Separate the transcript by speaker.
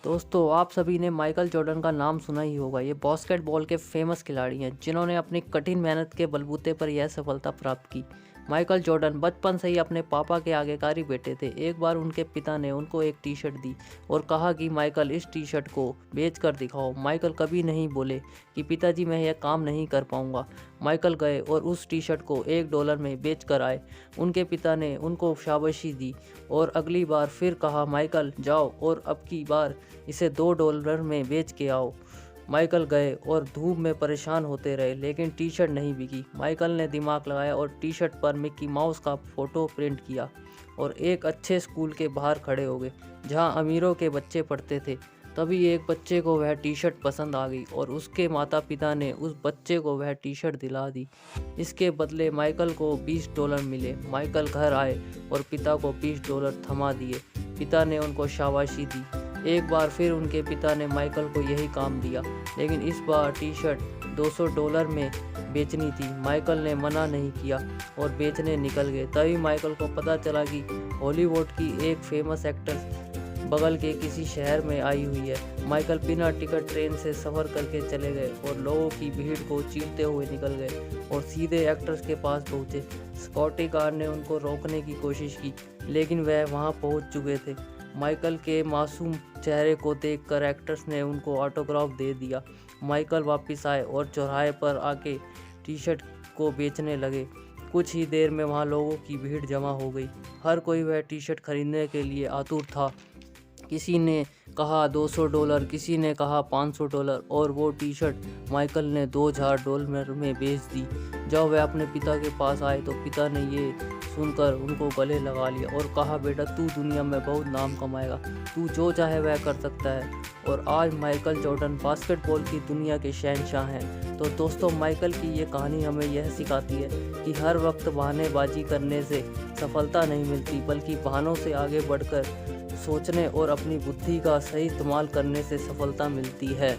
Speaker 1: दोस्तों, आप सभी ने माइकल जॉर्डन का नाम सुना ही होगा। ये बास्केटबॉल के फेमस खिलाड़ी हैं जिन्होंने अपनी कठिन मेहनत के बलबूते पर यह सफलता प्राप्त की। माइकल जॉर्डन बचपन से ही अपने पापा के आज्ञाकारी बेटे थे। एक बार उनके पिता ने उनको एक टी शर्ट दी और कहा कि माइकल, इस टी शर्ट को बेच कर दिखाओ। माइकल कभी नहीं बोले कि पिताजी मैं यह काम नहीं कर पाऊंगा। माइकल गए और उस टी शर्ट को $1 में बेच कर आए। उनके पिता ने उनको शाबाशी दी और अगली बार फिर कहा, माइकल जाओ और अब की बार इसे $2 में बेच के आओ। माइकल गए और धूप में परेशान होते रहे, लेकिन टी शर्ट नहीं बिकी। माइकल ने दिमाग लगाया और टी शर्ट पर मिक्की माउस का फोटो प्रिंट किया और एक अच्छे स्कूल के बाहर खड़े हो गए जहां अमीरों के बच्चे पढ़ते थे। तभी एक बच्चे को वह टी शर्ट पसंद आ गई और उसके माता पिता ने उस बच्चे को वह टी शर्ट दिला दी। इसके बदले माइकल को $20 मिले। माइकल घर आए और पिता को $20 थमा दिए। पिता ने उनको शाबाशी दी। एक बार फिर उनके पिता ने माइकल को यही काम दिया, लेकिन इस बार टी शर्ट $200 में बेचनी थी। माइकल ने मना नहीं किया और बेचने निकल गए। तभी माइकल को पता चला कि हॉलीवुड की एक फेमस एक्ट्रेस बगल के किसी शहर में आई हुई है। माइकल बिना टिकट ट्रेन से सफ़र करके चले गए और लोगों की भीड़ को चीरते हुए निकल गए और सीधे एक्ट्रेस के पास पहुंचे। सिक्योरिटी गार्ड ने उनको रोकने की कोशिश की, लेकिन वह वहां पहुंच चुके थे। माइकल के मासूम चेहरे को देखकर एक्ट्रेस ने उनको ऑटोग्राफ दे दिया। माइकल वापस आए और चौराहे पर आके टी शर्ट को बेचने लगे। कुछ ही देर में वहां लोगों की भीड़ जमा हो गई। हर कोई वह टी शर्ट खरीदने के लिए आतुर था। किसी ने कहा $200, किसी ने कहा $500 और वो टी शर्ट माइकल ने $2000 में बेच दी। जब वह अपने पिता के पास आए तो पिता ने ये सुनकर उनको गले लगा लिया और कहा, बेटा तू दुनिया में बहुत नाम कमाएगा, तू जो चाहे वह कर सकता है। और आज माइकल जॉर्डन बास्केटबॉल की दुनिया के शहंशाह हैं। तो दोस्तों, माइकल की ये कहानी हमें यह सिखाती है कि हर वक्त बहानेबाजी करने से सफलता नहीं मिलती, बल्कि बहानों से आगे बढ़कर सोचने और अपनी बुद्धि का सही इस्तेमाल करने से सफलता मिलती है।